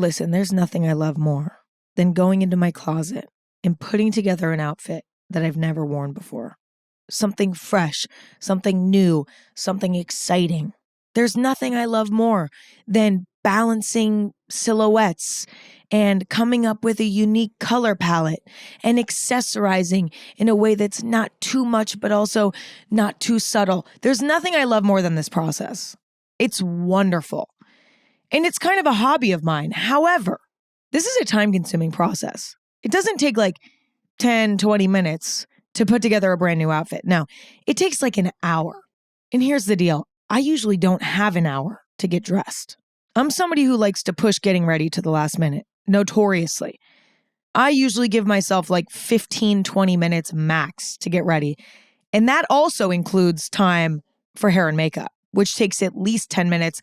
Listen, there's nothing I love more than going into my closet and putting together an outfit that I've never worn before. Something fresh, something new, something exciting. There's nothing I love more than balancing silhouettes and coming up with a unique color palette and accessorizing in a way that's not too much, but also not too subtle. There's nothing I love more than this process. It's wonderful. And it's kind of a hobby of mine. However, this is a time-consuming process. It doesn't take like 10, 20 minutes to put together a brand new outfit. No, it takes like an hour. And here's the deal. I usually don't have an hour to get dressed. I'm somebody who likes to push getting ready to the last minute, notoriously. I usually give myself like 15, 20 minutes max to get ready. And that also includes time for hair and makeup, which takes at least 10 minutes,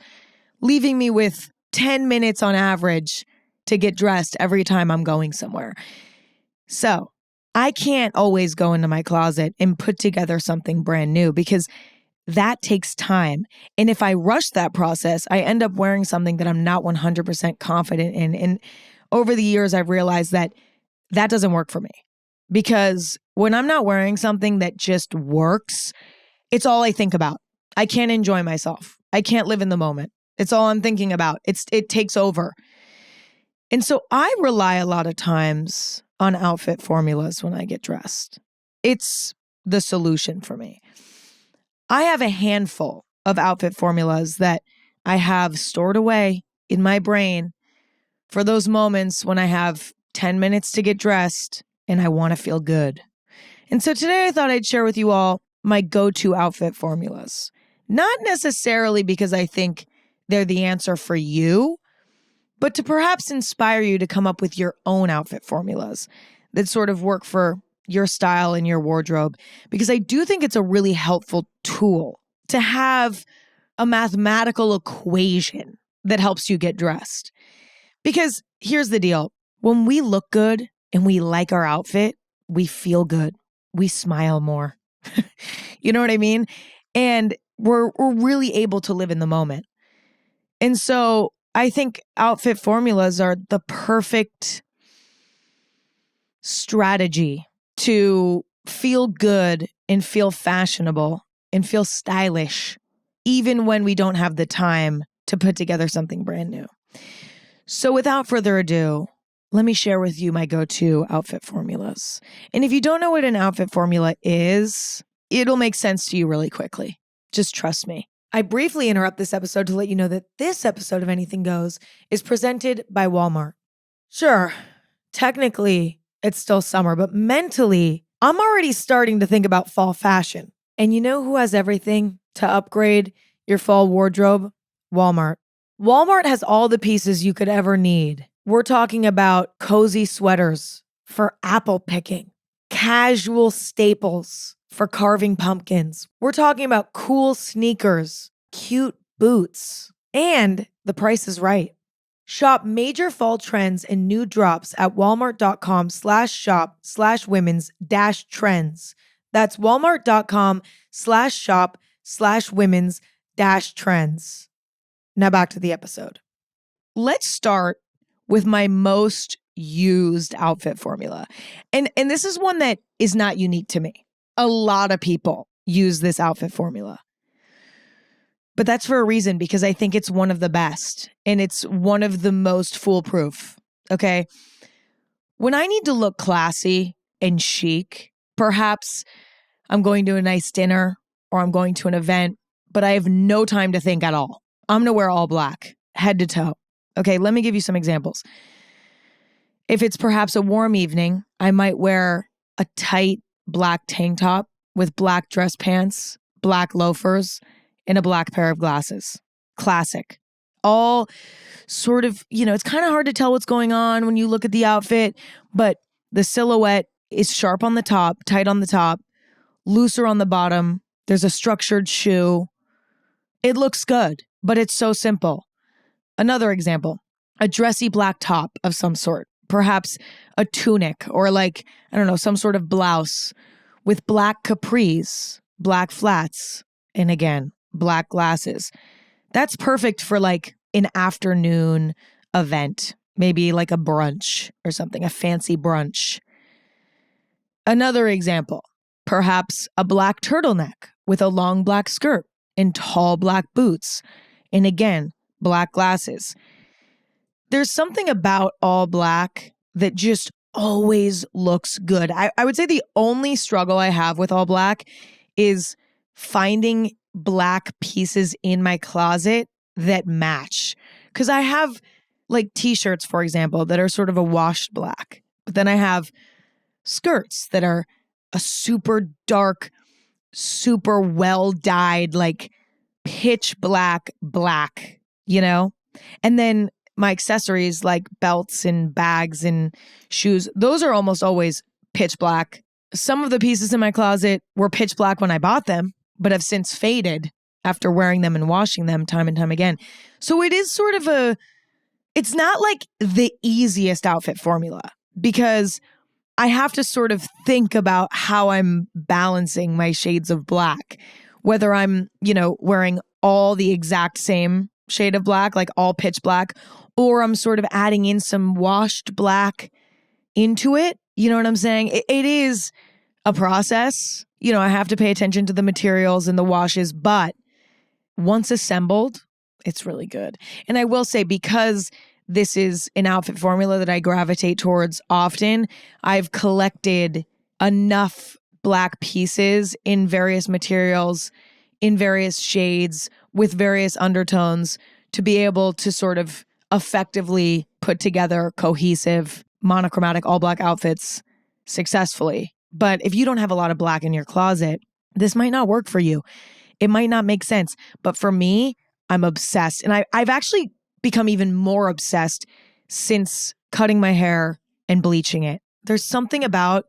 leaving me with 10 minutes on average to get dressed every time I'm going somewhere. So I can't always go into my closet and put together something brand new because that takes time. And if I rush that process, I end up wearing something that I'm not 100% confident in. And over the years, I've realized that that doesn't work for me because when I'm not wearing something that just works, it's all I think about. I can't enjoy myself. I can't live in the moment. It's all I'm thinking about. It takes over. And so I rely a lot of times on outfit formulas when I get dressed. It's the solution for me. I have a handful of outfit formulas that I have stored away in my brain for those moments when I have 10 minutes to get dressed and I want to feel good. And so today I thought I'd share with you all my go-to outfit formulas. Not necessarily because I think they're the answer for you, but to perhaps inspire you to come up with your own outfit formulas that sort of work for your style and your wardrobe. Because I do think it's a really helpful tool to have a mathematical equation that helps you get dressed. Because here's the deal. When we look good and we like our outfit, we feel good. We smile more. You know what I mean? And we're really able to live in the moment. And so I think outfit formulas are the perfect strategy to feel good and feel fashionable and feel stylish, even when we don't have the time to put together something brand new. So without further ado, let me share with you my go-to outfit formulas. And if you don't know what an outfit formula is, it'll make sense to you really quickly. Just trust me. I briefly interrupt this episode to let you know that this episode of Anything Goes is presented by Walmart. Sure, technically it's still summer, but mentally, I'm already starting to think about fall fashion. And you know who has everything to upgrade your fall wardrobe? Walmart. Walmart has all the pieces you could ever need. We're talking about cozy sweaters for apple picking, casual staples for carving pumpkins. We're talking about cool sneakers, cute boots, and the price is right. Shop major fall trends and new drops at walmart.com/shop/women's-trends. That's walmart.com/shop/women's-trends. Now back to the episode. Let's start with my most used outfit formula. And this is one that is not unique to me. A lot of people use this outfit formula. But that's for a reason, because I think it's one of the best and it's one of the most foolproof. Okay. When I need to look classy and chic, perhaps I'm going to a nice dinner or I'm going to an event, but I have no time to think at all. I'm going to wear all black, head to toe. Okay. Let me give you some examples. If it's perhaps a warm evening, I might wear a tight black tank top with black dress pants, black loafers, and a black pair of glasses. Classic. All sort of, it's kind of hard to tell what's going on when you look at the outfit, but the silhouette is sharp on the top, tight on the top, looser on the bottom. There's a structured shoe. It looks good, but it's so simple. Another example, a dressy black top of some sort, perhaps a tunic or some sort of blouse with black capris, black flats, and again, black glasses. That's perfect for an afternoon event. maybe like a brunch or something, a fancy brunch. Another example, perhaps a black turtleneck with a long black skirt and tall black boots. And again, black glasses. There's something about all black that just always looks good. I would say the only struggle I have with all black is finding black pieces in my closet that match. Because I have like t-shirts, for example, that are sort of a washed black. But then I have skirts that are a super dark, super well dyed, like pitch black, you know? And then my accessories like belts and bags and shoes, those are almost always pitch black. Some of the pieces in my closet were pitch black when I bought them, but have since faded after wearing them and washing them time and time again. So it is sort of it's not like the easiest outfit formula because I have to sort of think about how I'm balancing my shades of black, whether I'm, wearing all the exact same shade of black, like all pitch black, or I'm sort of adding in some washed black into it. You know what I'm saying? It is a process. I have to pay attention to the materials and the washes, but once assembled, it's really good. And I will say, because this is an outfit formula that I gravitate towards often, I've collected enough black pieces in various materials, in various shades, with various undertones to be able to sort of effectively put together cohesive, monochromatic, all black outfits successfully. But if you don't have a lot of black in your closet, this might not work for you. It might not make sense. But for me, I'm obsessed. And I've actually become even more obsessed since cutting my hair and bleaching it. There's something about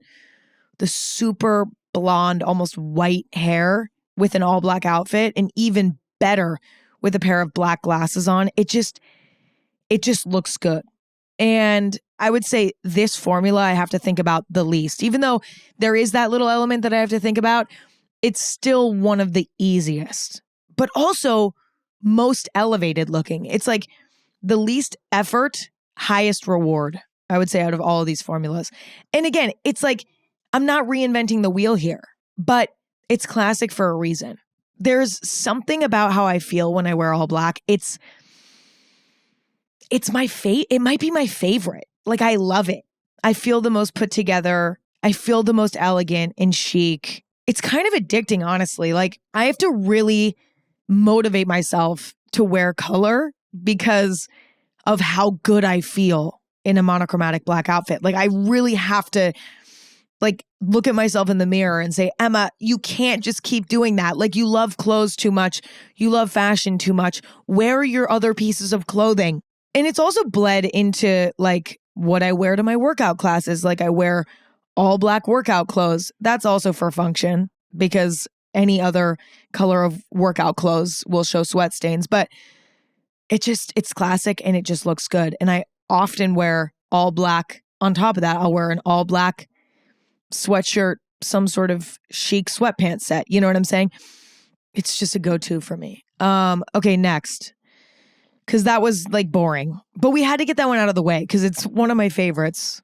the super blonde, almost white hair with an all black outfit, and even better with a pair of black glasses on. It just looks good. And I would say this formula I have to think about the least. Even though there is that little element that I have to think about, it's still one of the easiest, but also most elevated looking. It's like the least effort, highest reward, I would say, out of all of these formulas. And again, it's like, I'm not reinventing the wheel here, but it's classic for a reason. There's something about how I feel when I wear all black. It's my it might be my favorite. Like, I love it. I feel the most put together. I feel the most elegant and chic. It's kind of addicting, honestly. Like, I have to really motivate myself to wear color because of how good I feel in a monochromatic black outfit. Like, I really have to look at myself in the mirror and say, Emma, you can't just keep doing that. Like, you love clothes too much. You love fashion too much. Where are your other pieces of clothing? And it's also bled into what I wear to my workout classes. Like, I wear all black workout clothes. That's also for function because any other color of workout clothes will show sweat stains. But it's classic and it just looks good. And I often wear all black. On top of that, I'll wear an all black sweatshirt, some sort of chic sweatpants set. You know what I'm saying? It's just a go-to for me. Okay, next. Because that was boring. But we had to get that one out of the way because it's one of my favorites.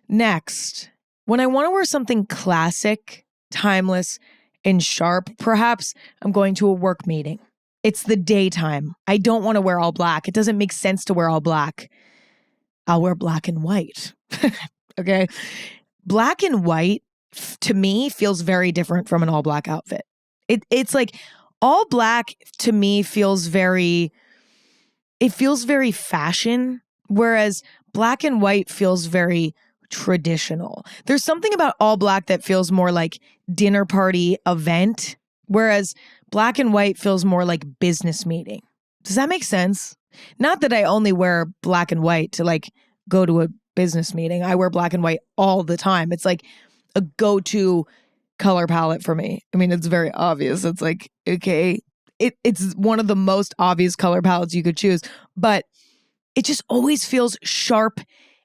Next, when I want to wear something classic, timeless, and sharp, perhaps I'm going to a work meeting. It's the daytime. I don't want to wear all black. It doesn't make sense to wear all black. I'll wear black and white. Okay? Black and white, to me, feels very different from an all black outfit. It's like all black to me feels very fashion, whereas black and white feels very traditional. There's something about all black that feels more like dinner party event, whereas black and white feels more like business meeting. Does that make sense? Not that I only wear black and white to go to a business meeting. I wear black and white all the time. It's like a go-to color palette for me. I mean, it's very obvious. It's like, okay, it's one of the most obvious color palettes you could choose, but it just always feels sharp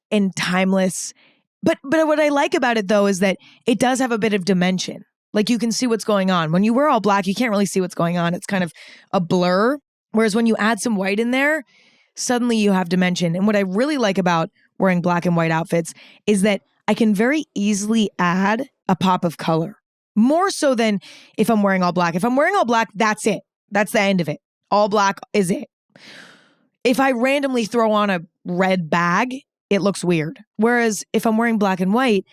and timeless. But what I like about it though is that it does have a bit of dimension. Like, you can see what's going on. When you wear all black, you can't really see what's going on. It's kind of a blur. Whereas when you add some white in there, suddenly you have dimension. And what I really like about wearing black and white outfits is that I can very easily add a pop of color. More so than if I'm wearing all black. If I'm wearing all black, that's it. That's the end of it. All black is it. If I randomly throw on a red bag, it looks weird. Whereas if I'm wearing black and white,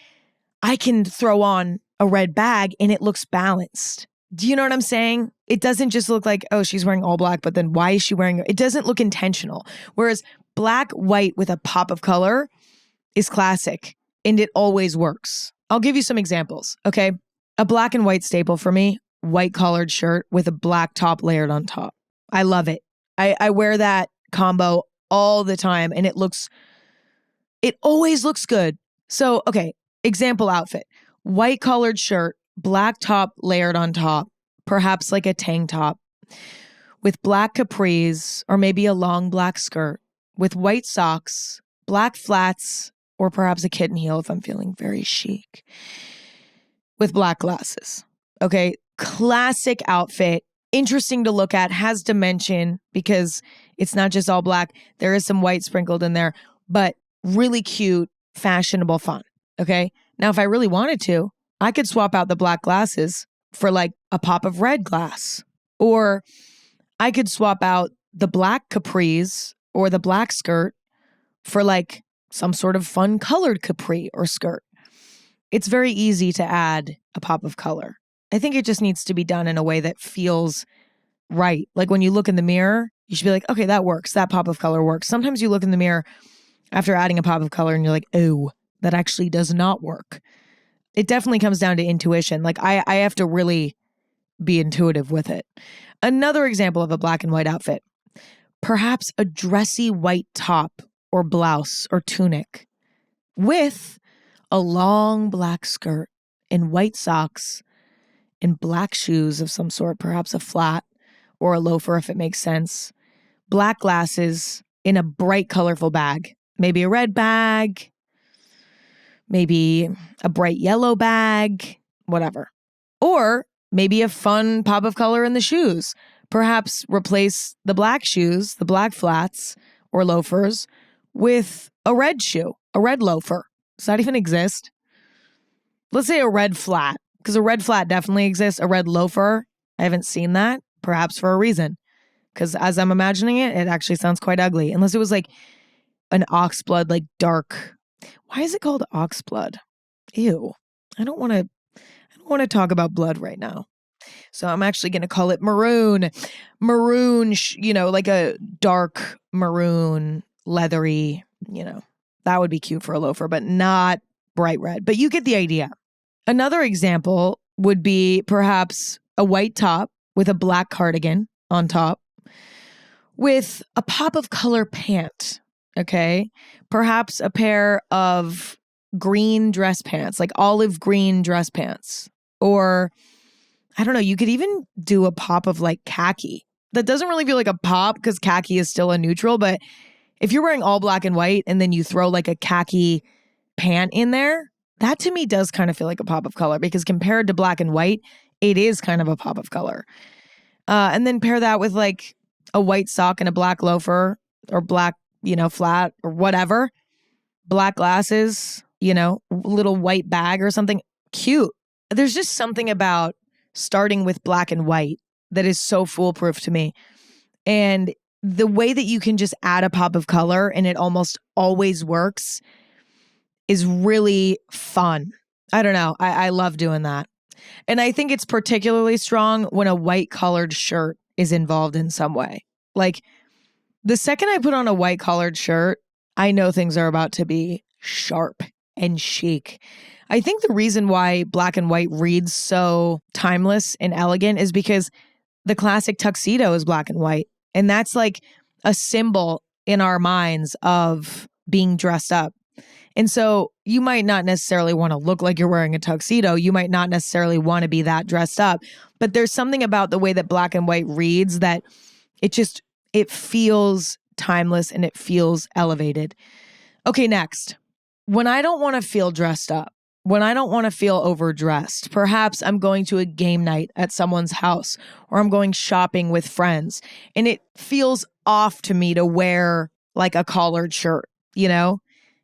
I can throw on a red bag and it looks balanced. Do you know what I'm saying? It doesn't just look like, oh, she's wearing all black, but then why is she wearing it? It doesn't look intentional. Whereas black, white with a pop of color is classic and it always works. I'll give you some examples, okay? A black and white staple for me, white collared shirt with a black top layered on top. I love it. I wear that combo all the time and it always looks good. So, okay, example outfit, white collared shirt, black top layered on top, perhaps like a tank top with black capris or maybe a long black skirt with white socks, black flats, or perhaps a kitten heel if I'm feeling very chic, with black glasses. Okay, classic outfit, interesting to look at, has dimension because it's not just all black. There is some white sprinkled in there, but really cute, fashionable fun. Okay, now if I really wanted to, I could swap out the black glasses for like a pop of red glass. Or I could swap out the black capris or the black skirt for like some sort of fun colored capri or skirt. It's very easy to add a pop of color. I think it just needs to be done in a way that feels right. Like when you look in the mirror, you should be like, okay, that works. That pop of color works. Sometimes you look in the mirror after adding a pop of color and you're like, oh, that actually does not work. It definitely comes down to intuition. Like I have to really be intuitive with it. Another example of a black and white outfit, perhaps a dressy white top or blouse or tunic with a long black skirt and white socks and black shoes of some sort, perhaps a flat or a loafer if it makes sense, black glasses in a bright, colorful bag, maybe a red bag, maybe a bright yellow bag, whatever. Or maybe a fun pop of color in the shoes. Perhaps replace the black shoes, the black flats or loafers with a red shoe, a red loafer. Does that even exist? Let's say a red flat, because a red flat definitely exists. A red loafer, I haven't seen that, perhaps for a reason. Because as I'm imagining it, it actually sounds quite ugly. Unless it was like an oxblood, like dark. Why is it called oxblood? Ew. I don't want to talk about blood right now. So I'm actually going to call it maroon. Maroon, like a dark maroon, leathery, that would be cute for a loafer, but not bright red. But you get the idea. Another example would be perhaps a white top with a black cardigan on top with a pop of color pant. Okay. Perhaps a pair of green dress pants, like olive green dress pants. Or I don't know, you could even do a pop of like khaki. That doesn't really feel like a pop because khaki is still a neutral. But if you're wearing all black and white and then you throw like a khaki pant in there, that to me does kind of feel like a pop of color because compared to black and white, it is kind of a pop of color. And then pair that with like a white sock and a black loafer or black, flat or whatever. Black glasses, little white bag or something. Cute. There's just something about starting with black and white that is so foolproof to me. And the way that you can just add a pop of color and it almost always works is really fun. I don't know. I love doing that. And I think it's particularly strong when a white collared shirt is involved in some way. Like the second I put on a white collared shirt, I know things are about to be sharp and chic. I think the reason why black and white reads so timeless and elegant is because the classic tuxedo is black and white. And that's like a symbol in our minds of being dressed up. And so you might not necessarily want to look like you're wearing a tuxedo. You might not necessarily want to be that dressed up. But there's something about the way that black and white reads that it feels timeless and it feels elevated. Okay, next. When I don't want to feel dressed up, when I don't want to feel overdressed, perhaps I'm going to a game night at someone's house or I'm going shopping with friends and it feels off to me to wear like a collared shirt, you know?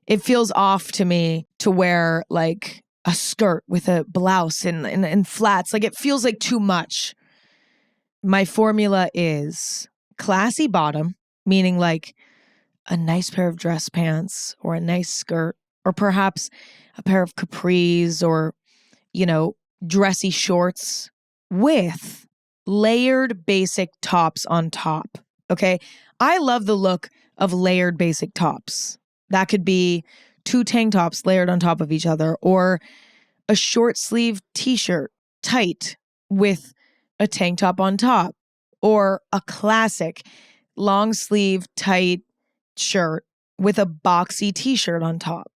It feels off to me to wear like a skirt with a blouse and flats. Like it feels like too much. My formula is classy bottom, meaning like a nice pair of dress pants or a nice skirt, or perhaps a pair of capris or, dressy shorts with layered basic tops on top. Okay. I love the look of layered basic tops. That could be 2 tank tops layered on top of each other, or a short sleeve t-shirt tight with a tank top on top, or a classic long sleeve tight shirt with a boxy t-shirt on top.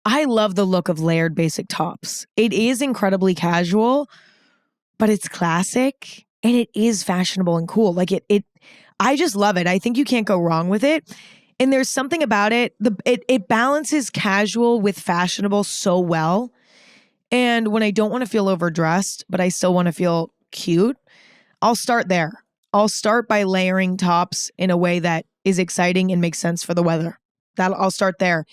I love the look of layered basic tops. It is incredibly casual, but it's classic and it is fashionable and cool. Like I just love it. I think you can't go wrong with it. And there's something about it. It balances casual with fashionable so well. And when I don't want to feel overdressed, but I still want to feel cute, I'll start there. I'll start by layering tops in a way that is exciting and makes sense for the weather. I'll start there.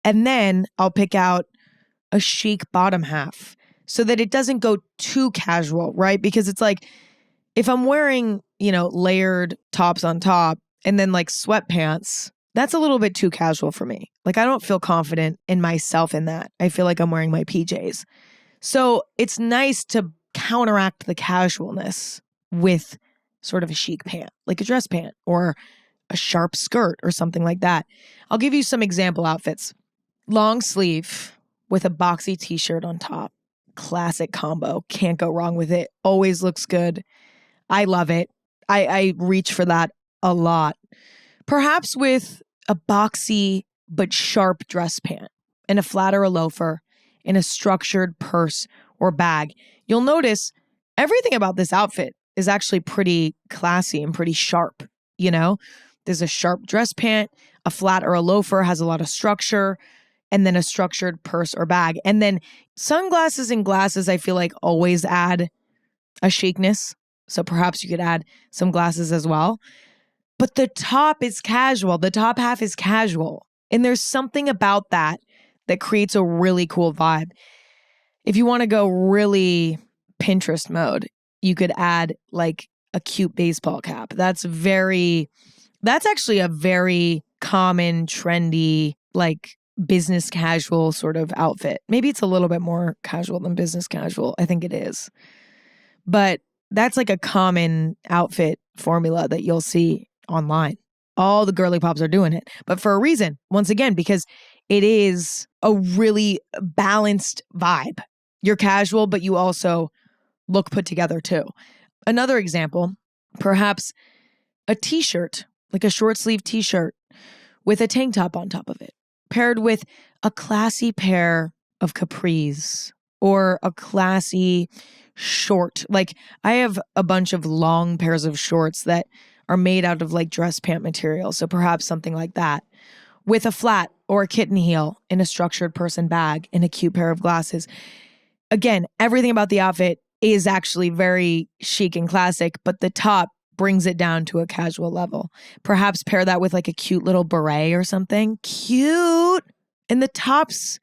And then I'll pick out a chic bottom half so that it doesn't go too casual, right? Because it's like, if I'm wearing, layered tops on top and then like sweatpants, that's a little bit too casual for me. Like I don't feel confident in myself in that. I feel like I'm wearing my PJs. So it's nice to counteract the casualness with sort of a chic pant, like a dress pant or a sharp skirt or something like that. I'll give you some example outfits. Long sleeve with a boxy t-shirt on top. Classic combo. Can't go wrong with it. Always looks good. I love it. I reach for that a lot. Perhaps with a boxy but sharp dress pant and a flat or a loafer and a structured purse or bag. You'll notice everything about this outfit is actually pretty classy and pretty sharp, There's a sharp dress pant, a flat or a loafer has a lot of structure, and then a structured purse or bag. And then sunglasses and glasses, I feel like always add a chicness. So perhaps you could add some glasses as well. But the top is casual. The top half is casual. And there's something about that creates a really cool vibe. If you want to go really Pinterest mode, you could add like a cute baseball cap. That's actually a very common, trendy, like business casual sort of outfit. Maybe it's a little bit more casual than business casual. I think it is. But that's like a common outfit formula that you'll see online. All the girly pops are doing it, but for a reason. Once again, because it is a really balanced vibe. You're casual, but you also look put together too. Another example, perhaps a t-shirt, like a short sleeve t-shirt with a tank top on top of it, paired with a classy pair of capris or a classy short. Like I have a bunch of long pairs of shorts that are made out of like dress pant material. So perhaps something like that with a flat or a kitten heel in a structured purse and bag and a cute pair of glasses. Again, everything about the outfit is actually very chic and classic, but the top brings it down to a casual level. Perhaps pair that with like a cute little beret or something. Cute. And the tops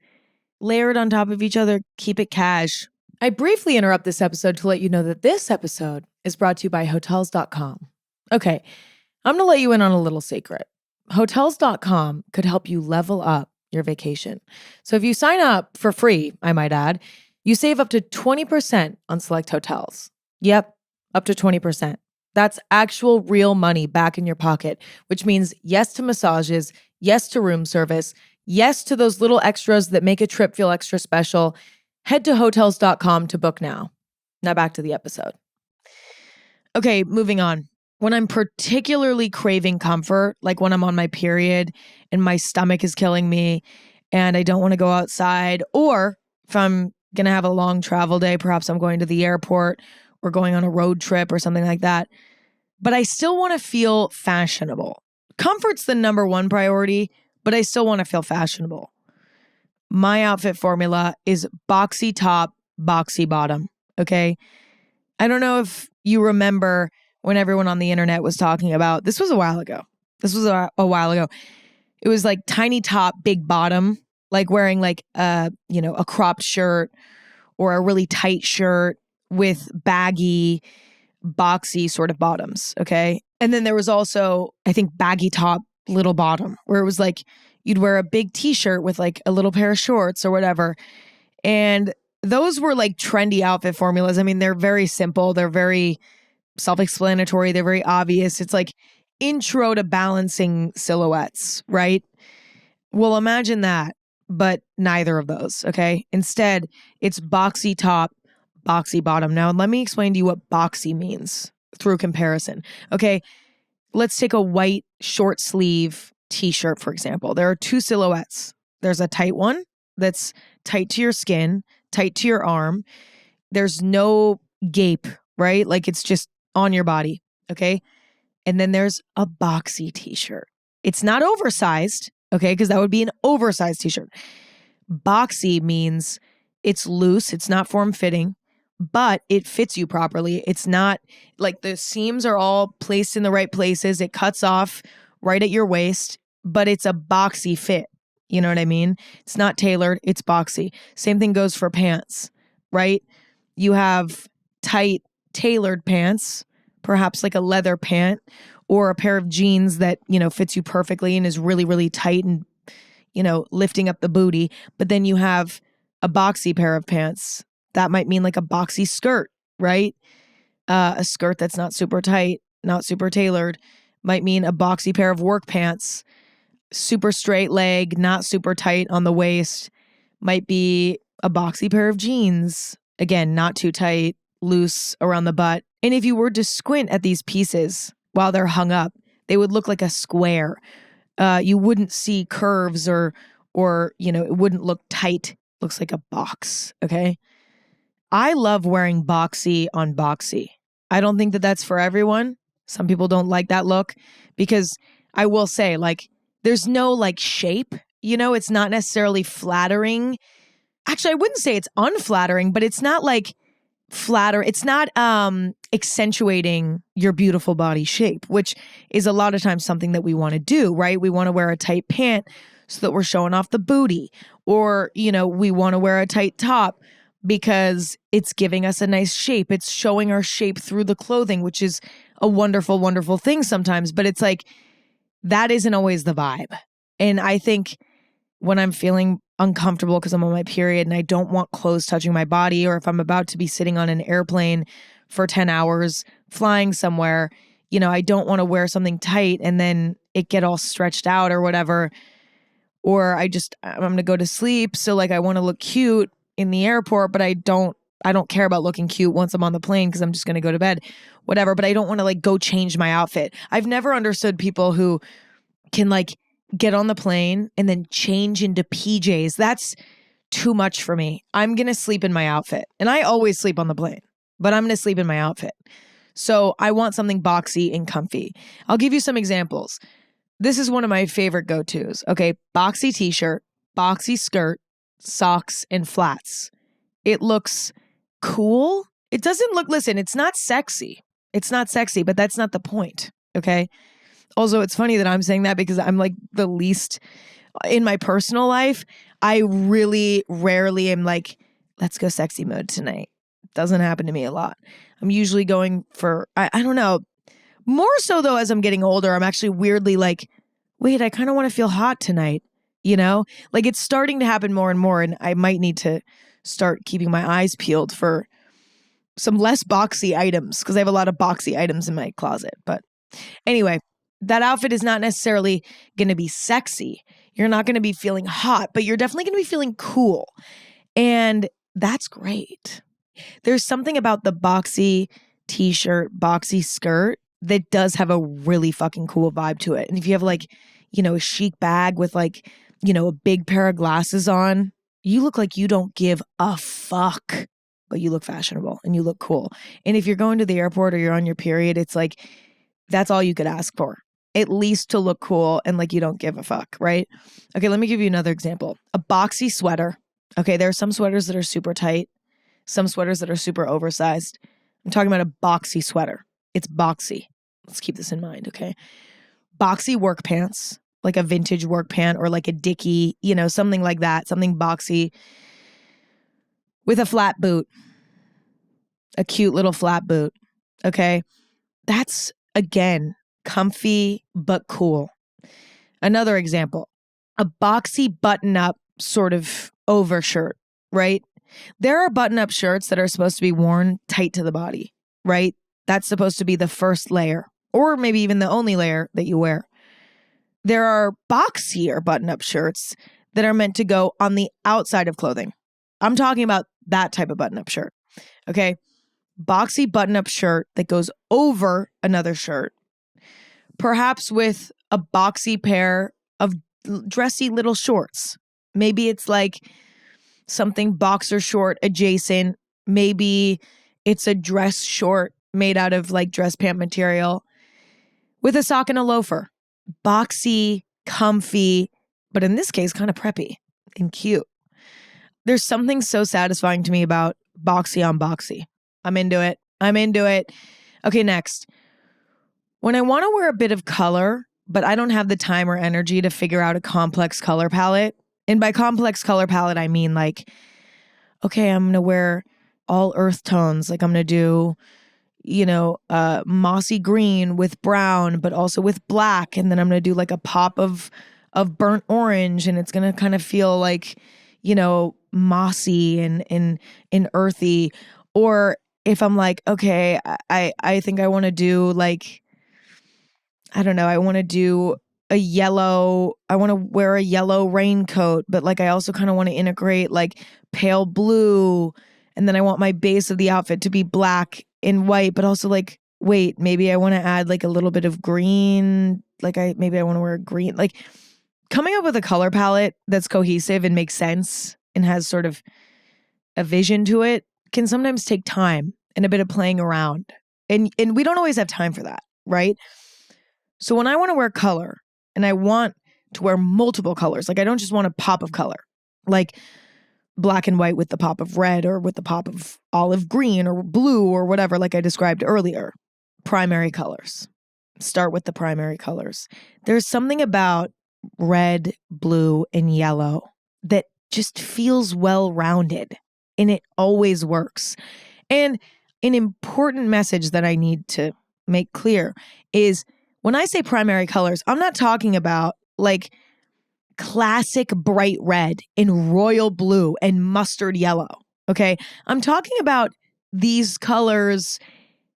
layered on top of each other, keep it cash. I briefly interrupt this episode to let you know that this episode is brought to you by Hotels.com. Okay, I'm going to let you in on a little secret. Hotels.com could help you level up your vacation. So if you sign up for free, I might add, you save up to 20% on select hotels. Yep, up to 20%. That's actual real money back in your pocket, which means yes to massages, yes to room service, yes to those little extras that make a trip feel extra special. Head to Hotels.com to book now. Now back to the episode. Okay, moving on. When I'm particularly craving comfort, like when I'm on my period and my stomach is killing me and I don't want to go outside, or if I'm going to have a long travel day, perhaps I'm going to the airport or going on a road trip or something like that, but I still want to feel fashionable. Comfort's the number one priority, but I still want to feel fashionable. My outfit formula is boxy top, boxy bottom, okay? I don't know if you remember when everyone on the internet was talking about, this was a while ago. It was like tiny top, big bottom, like wearing like a cropped shirt or a really tight shirt with baggy, boxy sort of bottoms. Okay. And then there was also, I think, baggy top, little bottom, where it was like you'd wear a big t-shirt with like a little pair of shorts or whatever. And those were like trendy outfit formulas. I mean, they're very simple. They're very self-explanatory. They're very obvious. It's like intro to balancing silhouettes, right? Well, imagine that, but neither of those, okay? Instead, it's boxy top, boxy bottom. Now, let me explain to you what boxy means through comparison. Okay, let's take a white short sleeve t-shirt, for example. There are two silhouettes. There's a tight one that's tight to your skin, tight to your arm. There's no gape, right? Like it's just on your body, okay? And then there's a boxy t-shirt. It's not oversized, okay? Because that would be an oversized t-shirt. Boxy means it's loose, it's not form-fitting, but it fits you properly. It's not like the seams are all placed in the right places. It cuts off right at your waist, but it's a boxy fit. You know what I mean? It's not tailored, it's boxy. Same thing goes for pants, right? You have tight, tailored pants, perhaps like a leather pant or a pair of jeans that, fits you perfectly and is really, really tight and, lifting up the booty. But then you have a boxy pair of pants. That might mean like a boxy skirt, right? A skirt that's not super tight, not super tailored, might mean a boxy pair of work pants, super straight leg, not super tight on the waist, might be a boxy pair of jeans. Again, not too tight, loose around the butt. And if you were to squint at these pieces while they're hung up, they would look like a square. You wouldn't see curves or it wouldn't look tight. Looks like a box, okay? I love wearing boxy on boxy. I don't think that that's for everyone. Some people don't like that look because I will say, like, there's no like shape, it's not necessarily flattering. Actually, I wouldn't say it's unflattering, but it's not like it's not accentuating your beautiful body shape, which is a lot of times something that we want to do, right? We want to wear a tight pant so that we're showing off the booty, or, we want to wear a tight top because it's giving us a nice shape. It's showing our shape through the clothing, which is a wonderful, wonderful thing sometimes, but it's like, that isn't always the vibe. And I think when I'm feeling uncomfortable because I'm on my period and I don't want clothes touching my body, or if I'm about to be sitting on an airplane for 10 hours flying somewhere, I don't want to wear something tight and then it get all stretched out or whatever. Or I'm going to go to sleep. So like I want to look cute in the airport, but I don't care about looking cute once I'm on the plane because I'm just going to go to bed, whatever. But I don't want to like go change my outfit. I've never understood people who can like get on the plane and then change into PJs. That's too much for me. I'm going to sleep in my outfit. And I always sleep on the plane, but I'm going to sleep in my outfit. So I want something boxy and comfy. I'll give you some examples. This is one of my favorite go-tos. Okay, boxy t-shirt, boxy skirt, socks, and flats. It looks cool. It doesn't look, listen, it's not sexy. It's not sexy, but that's not the point. Okay. Also, it's funny that I'm saying that because I'm like the least in my personal life. I really rarely am like, let's go sexy mode tonight. Doesn't happen to me a lot. I'm usually going for, I don't know. More so though, as I'm getting older, I'm actually weirdly like, wait, I kind of want to feel hot tonight. Like it's starting to happen more and more. And I might need to start keeping my eyes peeled for some less boxy items because I have a lot of boxy items in my closet. But anyway, that outfit is not necessarily going to be sexy. You're not going to be feeling hot, but you're definitely going to be feeling cool. And that's great. There's something about the boxy t-shirt, boxy skirt that does have a really fucking cool vibe to it. And if you have like, a chic bag with like, a big pair of glasses on, you look like you don't give a fuck, but you look fashionable and you look cool. And if you're going to the airport or you're on your period, it's like, that's all you could ask for. At least to look cool and like you don't give a fuck, right? Okay, let me give you another example. A boxy sweater. Okay, there are some sweaters that are super tight, some sweaters that are super oversized. I'm talking about a boxy sweater. It's boxy. Let's keep this in mind, okay? Boxy work pants. like a vintage work pant or like a Dickie, something like that, something boxy with a flat boot, a cute little flat boot. Okay. That's, again, comfy but cool. Another example, a boxy button-up sort of overshirt, right? There are button-up shirts that are supposed to be worn tight to the body, right? That's supposed to be the first layer, or maybe even the only layer that you wear. There are boxier button-up shirts that are meant to go on the outside of clothing. I'm talking about that type of button-up shirt, okay? Boxy button-up shirt that goes over another shirt, perhaps with a boxy pair of dressy little shorts. Maybe it's like something boxer short adjacent. Maybe it's a dress short made out of like dress pant material with a sock and a loafer. Boxy, comfy, but in this case, kind of preppy and cute. There's something so satisfying to me about boxy on boxy. I'm into it. Okay, next. When I want to wear a bit of color, but I don't have the time or energy to figure out a complex color palette. And by complex color palette, I mean like, okay, I'm going to wear all earth tones. Like I'm going to do, mossy green with brown, but also with black. And then I'm going to do like a pop of burnt orange. And it's going to kind of feel like, mossy and earthy. Or if I'm like, okay, I think I want to do like, I don't know, I want to do I want to wear a yellow raincoat, but like I also kind of want to integrate like pale blue. And then I want my base of the outfit to be black and white, but also like, wait, maybe I want to add like a little bit of green. Maybe I want to wear green. Like coming up with a color palette that's cohesive and makes sense and has sort of a vision to it can sometimes take time and a bit of playing around. And we don't always have time for that, right? So when I want to wear color and I want to wear multiple colors, like I don't just want a pop of color, like black and white with the pop of red or with the pop of olive green or blue or whatever, like I described earlier. Primary colors. Start with the primary colors. There's something about red, blue, and yellow that just feels well-rounded, and it always works. And an important message that I need to make clear is when I say primary colors, I'm not talking about like classic bright red and royal blue and mustard yellow, okay? I'm talking about these colors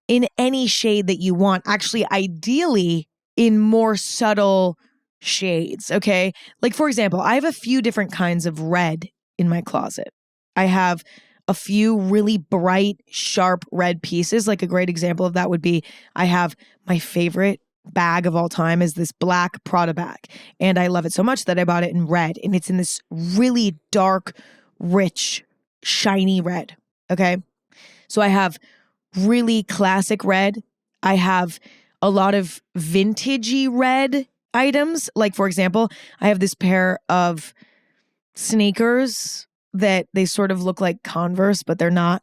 in any shade that you want, actually ideally in more subtle shades, okay? Like for example, I have a few different kinds of red in my closet. I have a few really bright, sharp red pieces. Like a great example of that would be I have my favorite bag of all time is this black Prada bag. And I love it so much that I bought it in red. And it's in this really dark, rich, shiny red. Okay. So I have really classic red. I have a lot of vintagey red items. Like for example, I have this pair of sneakers that they sort of look like Converse, but they're not.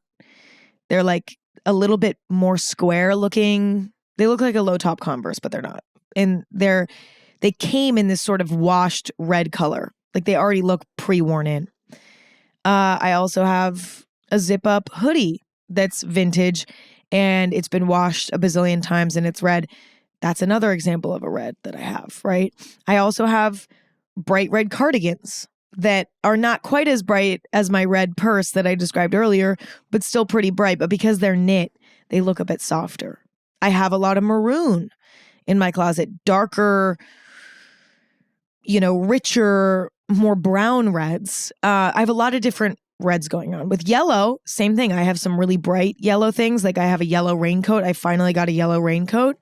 They're like a little bit more square looking. They look like a low top Converse, but they're not. And they came in this sort of washed red color. Like they already look pre-worn in. I also have a zip up hoodie that's vintage and it's been washed a bazillion times and it's red. That's another example of a red that I have, right? I also have bright red cardigans that are not quite as bright as my red purse that I described earlier, but still pretty bright. But because they're knit, they look a bit softer. I have a lot of maroon in my closet, darker, richer, more brown reds. I have a lot of different reds going on. With yellow, same thing. I have some really bright yellow things. Like I have a yellow raincoat. I finally got a yellow raincoat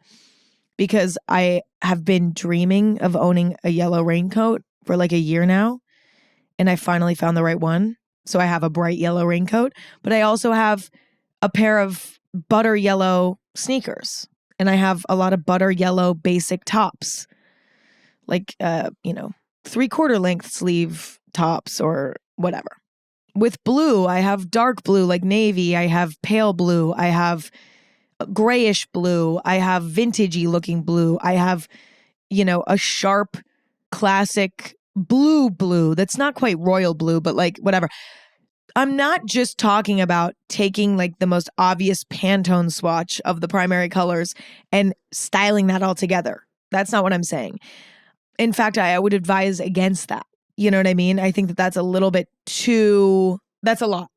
because I have been dreaming of owning a yellow raincoat for like a year now. And I finally found the right one. So I have a bright yellow raincoat, but I also have a pair of butter yellow sneakers. And I have a lot of butter yellow basic tops, like, 3/4 length sleeve tops or whatever. With blue, I have dark blue like navy. I have pale blue. I have grayish blue. I have vintagey looking blue. I have, a sharp classic blue that's not quite royal blue, but like whatever. I'm not just talking about taking like the most obvious Pantone swatch of the primary colors and styling that all together. That's not what I'm saying. In fact, I would advise against that. You know what I mean? I think that that's a little bit that's a lot.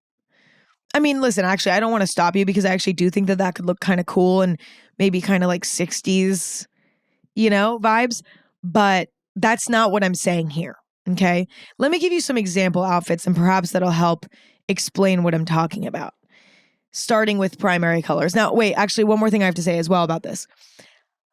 I mean, listen, actually, I don't want to stop you because I actually do think that that could look kind of cool and maybe kind of like 60s, vibes. But that's not what I'm saying here. Okay. Let me give you some example outfits and perhaps that'll help explain what I'm talking about. Starting with primary colors. Now, wait, actually, one more thing I have to say as well about this.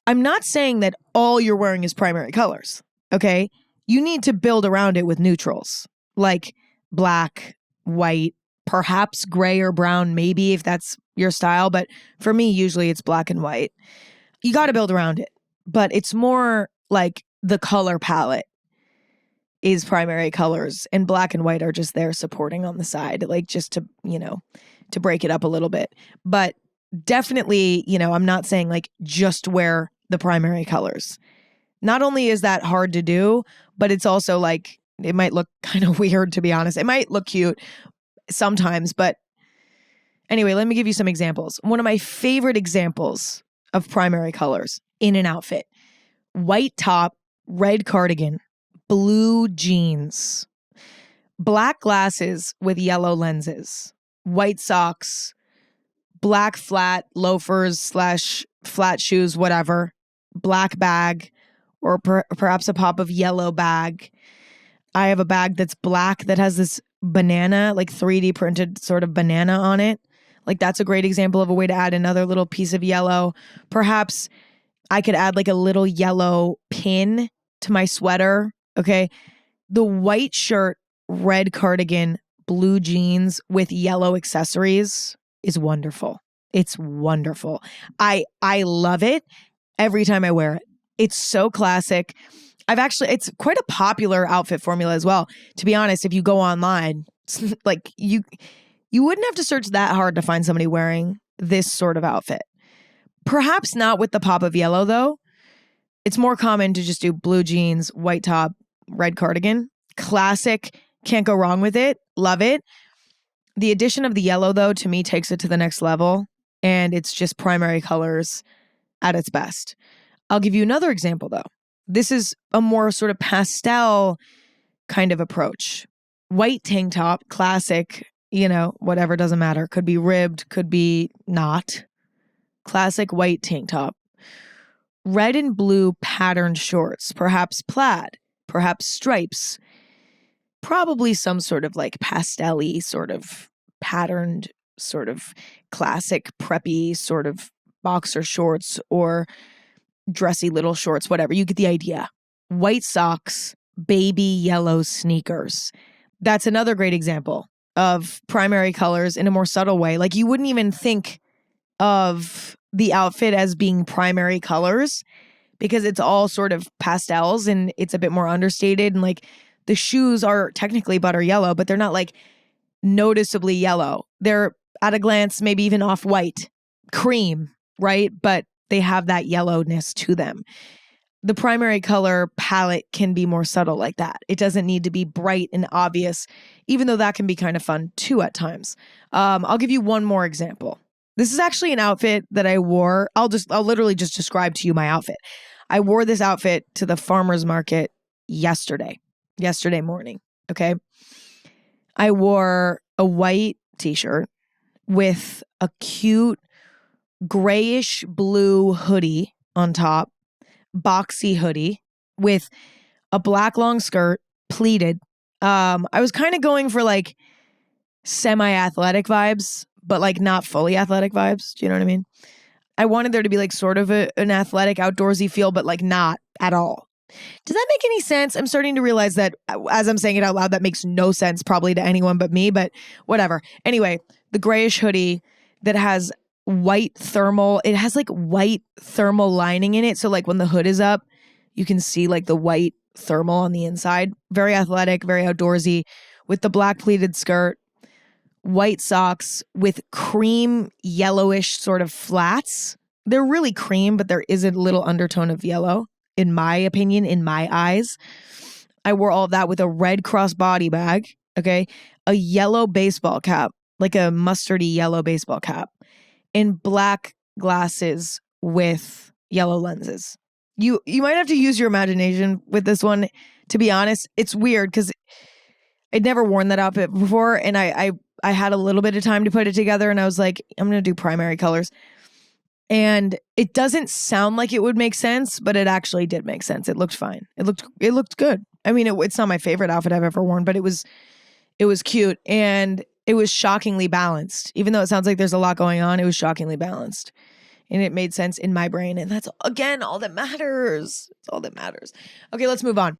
I'm not saying that all you're wearing is primary colors. Okay. You need to build around it with neutrals like black, white, perhaps gray or brown, maybe if that's your style. But for me, usually it's black and white. You got to build around it. But it's more like the color palette is primary colors and black and white are just there supporting on the side, like just to, to break it up a little bit. But definitely, I'm not saying like just wear the primary colors. Not only is that hard to do, but it's also like, it might look kind of weird, to be honest. It might look cute sometimes, but anyway, let me give you some examples. One of my favorite examples of primary colors in an outfit: white top, red cardigan, blue jeans, black glasses with yellow lenses, white socks, black flat loafers / flat shoes, whatever, black bag, or perhaps a pop of yellow bag. I have a bag that's black that has this banana, like 3D printed sort of banana on it. Like that's a great example of a way to add another little piece of yellow. Perhaps I could add like a little yellow pin to my sweater. Okay. The white shirt, red cardigan, blue jeans with yellow accessories is wonderful. It's wonderful. I love it every time I wear it. It's so classic. It's quite a popular outfit formula as well. To be honest, if you go online, like you wouldn't have to search that hard to find somebody wearing this sort of outfit. Perhaps not with the pop of yellow though. It's more common to just do blue jeans, white top, red cardigan. Classic. Can't go wrong with it. Love it. The addition of the yellow though, to me, takes it to the next level. And it's just primary colors at its best. I'll give you another example though. This is a more sort of pastel kind of approach. White tank top, classic, whatever, doesn't matter. Could be ribbed, could be not. Classic white tank top. Red and blue patterned shorts, perhaps plaid, perhaps stripes, probably some sort of like pastel-y sort of patterned, sort of classic preppy sort of boxer shorts or dressy little shorts, whatever. You get the idea. White socks, baby yellow sneakers. That's another great example of primary colors in a more subtle way. Like you wouldn't even think of the outfit as being primary colors because it's all sort of pastels and it's a bit more understated. And like the shoes are technically butter yellow, but they're not like noticeably yellow. They're at a glance, maybe even off-white, cream, right? But they have that yellowness to them. The primary color palette can be more subtle like that. It doesn't need to be bright and obvious, even though that can be kind of fun too at times. I'll give you one more example. This is actually an outfit that I wore. I'll literally just describe to you my outfit. I wore this outfit to the farmer's market yesterday morning. Okay. I wore a white t-shirt with a cute grayish blue hoodie on top, boxy hoodie with a black long skirt, pleated. I was kind of going for like semi-athletic vibes, but like not fully athletic vibes. Do you know what I mean? I wanted there to be like sort of an athletic outdoorsy feel, but like not at all. Does that make any sense? I'm starting to realize that as I'm saying it out loud, that makes no sense probably to anyone but me, but whatever. Anyway, the grayish hoodie that has white thermal, it has like white thermal lining in it. So like when the hood is up, you can see like the white thermal on the inside. Very athletic, very outdoorsy with the black pleated skirt, white socks with cream yellowish sort of flats. They're really cream, but there is a little undertone of yellow. in my opinion, in my eyes. I wore all of that with a red crossbody bag, okay? A yellow baseball cap, like a mustardy yellow baseball cap, and black glasses with yellow lenses. You might have to use your imagination with this one. To be honest, it's weird because I'd never worn that outfit before, and I had a little bit of time to put it together, and I was like, I'm going to do primary colors. And it doesn't sound like it would make sense, but it actually did make sense. It looked fine. It looked good. I mean, it's not my favorite outfit I've ever worn, but it was cute, and it was shockingly balanced. Even though it sounds like there's a lot going on, it was shockingly balanced. And it made sense in my brain. And that's, again, all that matters. It's all that matters. Okay, let's move on.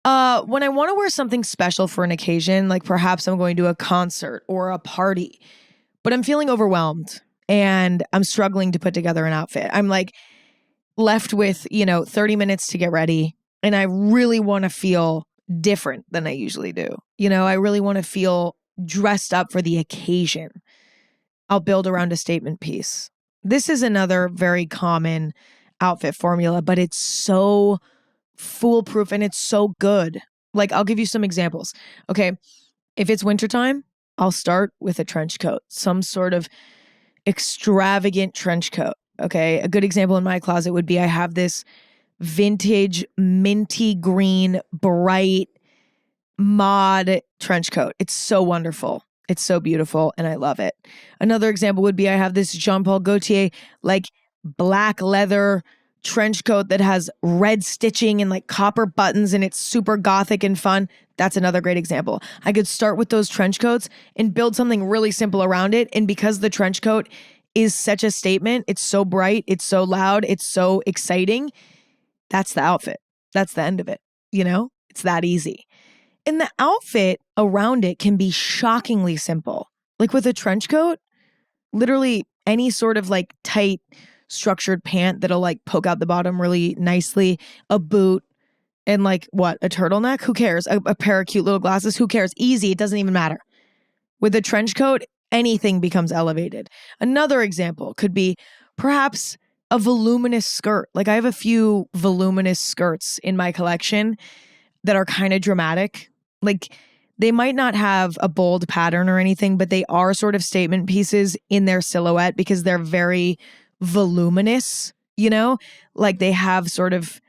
When I want to wear something special for an occasion, like perhaps I'm going to a concert or a party, but I'm feeling overwhelmed and I'm struggling to put together an outfit. I'm like left with, 30 minutes to get ready. And I really want to feel different than I usually do. I really want to feel dressed up for the occasion. I'll build around a statement piece. This is another very common outfit formula, but it's so foolproof and it's so good. Like, I'll give you some examples. Okay, if it's wintertime, I'll start with a trench coat, some sort of extravagant trench coat. Okay, a good example in my closet would be I have this vintage minty green bright mod trench coat. It's so wonderful. It's so beautiful and I love it. Another example would be I have this Jean Paul Gaultier like black leather trench coat that has red stitching and like copper buttons and it's super gothic and fun. That's another great example. I could start with those trench coats and build something really simple around it. And because the trench coat is such a statement, it's so bright, it's so loud, it's so exciting. That's the outfit. That's the end of it. It's that easy. And the outfit around it can be shockingly simple. Like with a trench coat, literally any sort of like tight structured pant that'll like poke out the bottom really nicely, a boot, and like what, a turtleneck? Who cares? A pair of cute little glasses? Who cares? Easy. It doesn't even matter. With a trench coat, anything becomes elevated. Another example could be perhaps a voluminous skirt. Like I have a few voluminous skirts in my collection that are kind of dramatic. Like they might not have a bold pattern or anything, but they are sort of statement pieces in their silhouette because they're very voluminous, like they have sort of,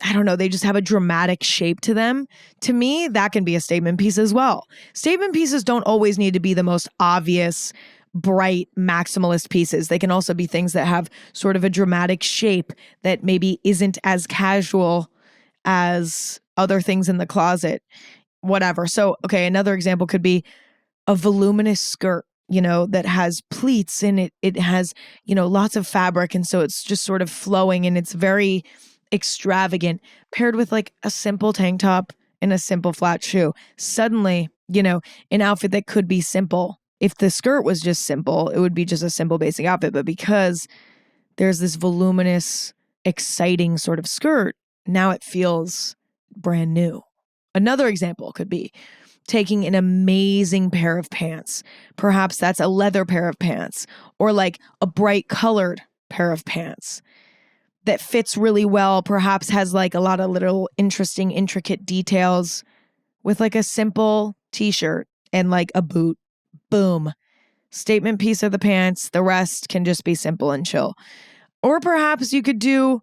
I don't know, they just have a dramatic shape to them. To me, that can be a statement piece as well. Statement pieces don't always need to be the most obvious, bright, maximalist pieces. They can also be things that have sort of a dramatic shape that maybe isn't as casual as other things in the closet, whatever. So, okay, another example could be a voluminous skirt, that has pleats and it has, lots of fabric. And so it's just sort of flowing and it's very extravagant paired with like a simple tank top and a simple flat shoe. Suddenly, an outfit that could be simple. If the skirt was just simple, it would be just a simple basic outfit. But because there's this voluminous, exciting sort of skirt, now it feels brand new. Another example could be taking an amazing pair of pants. Perhaps that's a leather pair of pants or like a bright colored pair of pants that fits really well, perhaps has like a lot of little interesting, intricate details with like a simple t-shirt and like a boot. Boom. Statement piece of the pants. The rest can just be simple and chill. Or perhaps you could do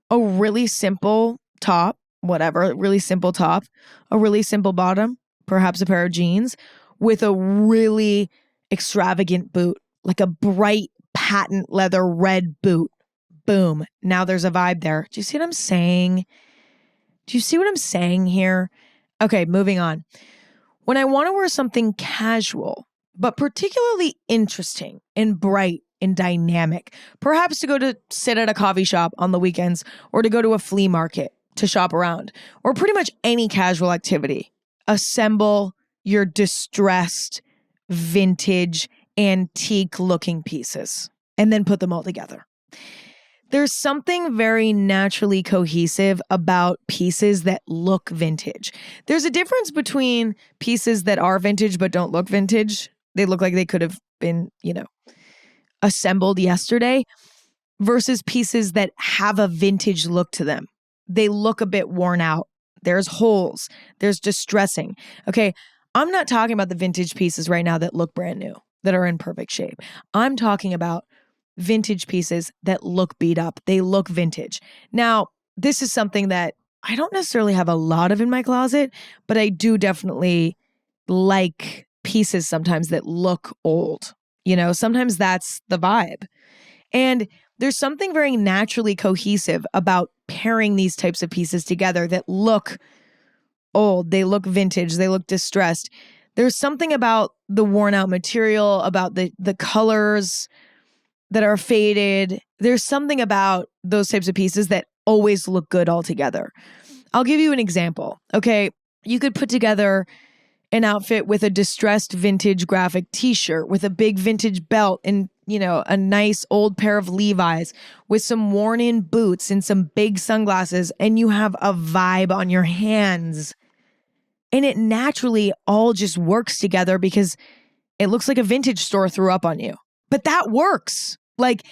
a really simple top, whatever, really simple top, a really simple bottom, perhaps a pair of jeans with a really extravagant boot, like a bright patent leather red boot. Boom. Now there's a vibe there. Do you see what I'm saying? Do you see what I'm saying here? Okay, moving on. When I want to wear something casual, but particularly interesting and bright and dynamic, perhaps to go to sit at a coffee shop on the weekends or to go to a flea market to shop around, or pretty much any casual activity, assemble your distressed, vintage, antique looking pieces and then put them all together. There's something very naturally cohesive about pieces that look vintage. There's a difference between pieces that are vintage but don't look vintage. They look like they could have been, assembled yesterday, versus pieces that have a vintage look to them. They look a bit worn out. There's holes. There's distressing. Okay, I'm not talking about the vintage pieces right now that look brand new, that are in perfect shape. I'm talking about vintage pieces that look beat up. They look vintage. Now, this is something that I don't necessarily have a lot of in my closet, but I do definitely like pieces sometimes that look old. Sometimes that's the vibe. And there's something very naturally cohesive about pairing these types of pieces together that look old, they look vintage, they look distressed. There's something about the worn out material, about the colors that are faded. There's something about those types of pieces that always look good all together. I'll give you an example. Okay, you could put together an outfit with a distressed vintage graphic t-shirt with a big vintage belt and, a nice old pair of Levi's with some worn in boots and some big sunglasses, and you have a vibe on your hands. And it naturally all just works together because it looks like a vintage store threw up on you. But that works. Like,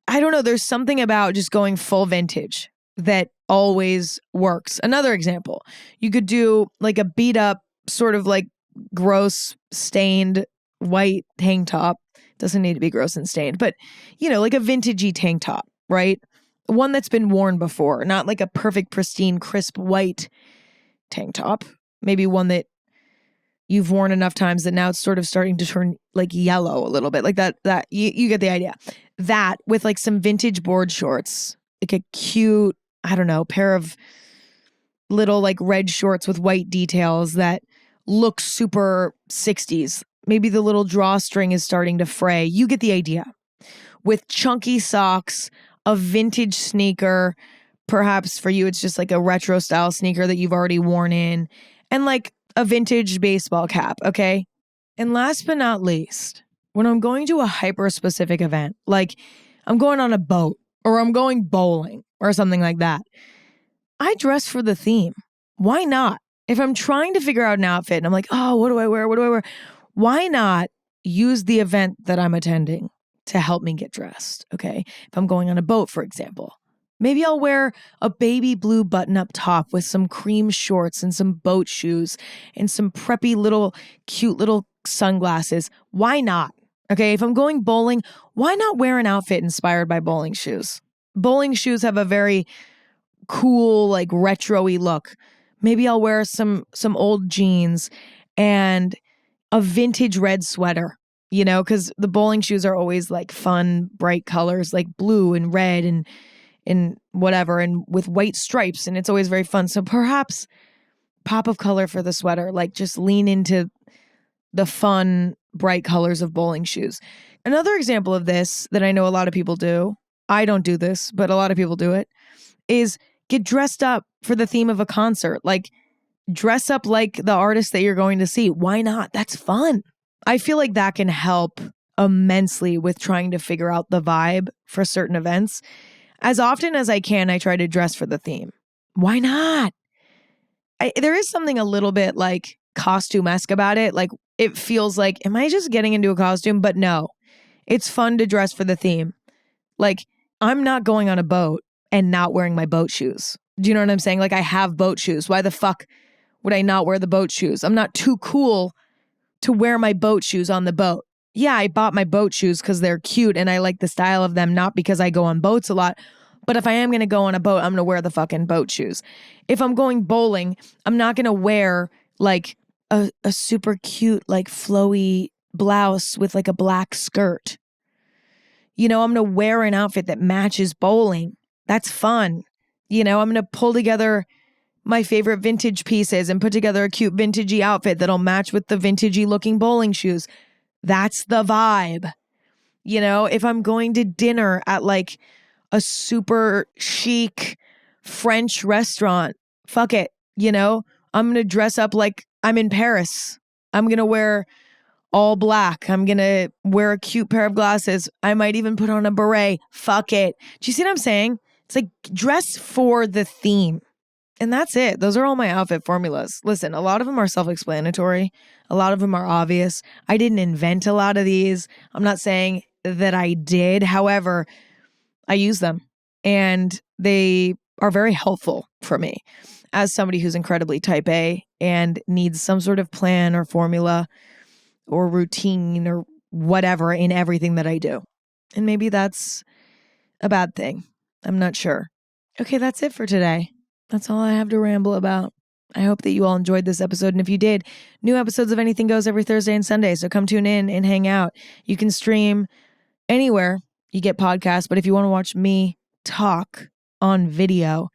I don't know, there's something about just going full vintage that always works. Another example, you could do like a beat up, sort of like gross, stained white tank top. Doesn't need to be gross and stained, but like a vintagey tank top, right? One that's been worn before, not like a perfect, pristine, crisp white tank top. Maybe one that you've worn enough times that now it's sort of starting to turn like yellow a little bit, like that you get the idea. That with like some vintage board shorts, like a cute, I don't know, pair of little like red shorts with white details that look super 60s. Maybe the little drawstring is starting to fray. You get the idea. With chunky socks, a vintage sneaker, perhaps for you it's just like a retro style sneaker that you've already worn in, and like a vintage baseball cap, okay? And last but not least, when I'm going to a hyper specific event, like I'm going on a boat or I'm going bowling or something like that, I dress for the theme. Why not? If I'm trying to figure out an outfit and I'm like, oh, what do I wear? What do I wear? Why not use the event that I'm attending to help me get dressed, okay? If I'm going on a boat, for example, maybe I'll wear a baby blue button-up top with some cream shorts and some boat shoes and some preppy little, cute little sunglasses. Why not? Okay, if I'm going bowling, why not wear an outfit inspired by bowling shoes? Bowling shoes have a very cool, like retro-y look. Maybe I'll wear some old jeans and a vintage red sweater, because the bowling shoes are always like fun, bright colors, like blue and red and whatever, and with white stripes, and it's always very fun. So perhaps pop of color for the sweater, like just lean into the fun, bright colors of bowling shoes. Another example of this that I know a lot of people do, I don't do this, but a lot of people do it, is get dressed up for the theme of a concert. Like, dress up like the artist that you're going to see. Why not? That's fun. I feel like that can help immensely with trying to figure out the vibe for certain events. As often as I can, I try to dress for the theme. Why not? There is something a little bit like costume-esque about it. Like, it feels like, am I just getting into a costume? But no, it's fun to dress for the theme. Like, I'm not going on a boat and not wearing my boat shoes. Do you know what I'm saying? Like, I have boat shoes. Why the fuck would I not wear the boat shoes? I'm not too cool to wear my boat shoes on the boat. Yeah, I bought my boat shoes because they're cute and I like the style of them, not because I go on boats a lot. But if I am going to go on a boat, I'm going to wear the fucking boat shoes. If I'm going bowling, I'm not going to wear like a super cute, like flowy blouse with like a black skirt. I'm going to wear an outfit that matches bowling. That's fun. I'm going to pull together my favorite vintage pieces and put together a cute vintagey outfit that'll match with the vintagey looking bowling shoes. That's the vibe. If I'm going to dinner at like a super chic French restaurant, fuck it. I'm going to dress up like I'm in Paris. I'm going to wear all black. I'm going to wear a cute pair of glasses. I might even put on a beret. Fuck it. Do you see what I'm saying? It's like dress for the theme. And that's it. Those are all my outfit formulas. Listen, a lot of them are self-explanatory. A lot of them are obvious. I didn't invent a lot of these. I'm not saying that I did. However, I use them, and they are very helpful for me as somebody who's incredibly type A and needs some sort of plan or formula or routine or whatever in everything that I do. And maybe that's a bad thing. I'm not sure. Okay, that's it for today. That's all I have to ramble about. I hope that you all enjoyed this episode. And if you did, new episodes of Anything Goes every Thursday and Sunday. So come tune in and hang out. You can stream anywhere you get podcasts. But if you want to watch me talk on video,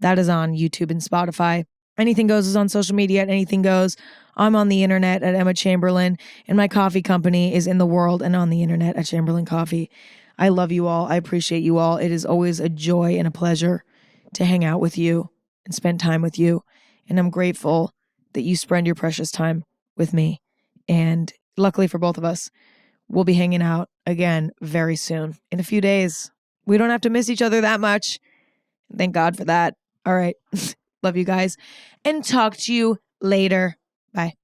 that is on YouTube and Spotify. Anything Goes is on social media at Anything Goes. I'm on the internet at Emma Chamberlain, and my coffee company is in the world and on the internet at Chamberlain Coffee. I love you all. I appreciate you all. It is always a joy and a pleasure to hang out with you and spend time with you. And I'm grateful that you spend your precious time with me. And luckily for both of us, we'll be hanging out again very soon, in a few days. We don't have to miss each other that much. Thank God for that. All right. Love you guys. And talk to you later. Bye.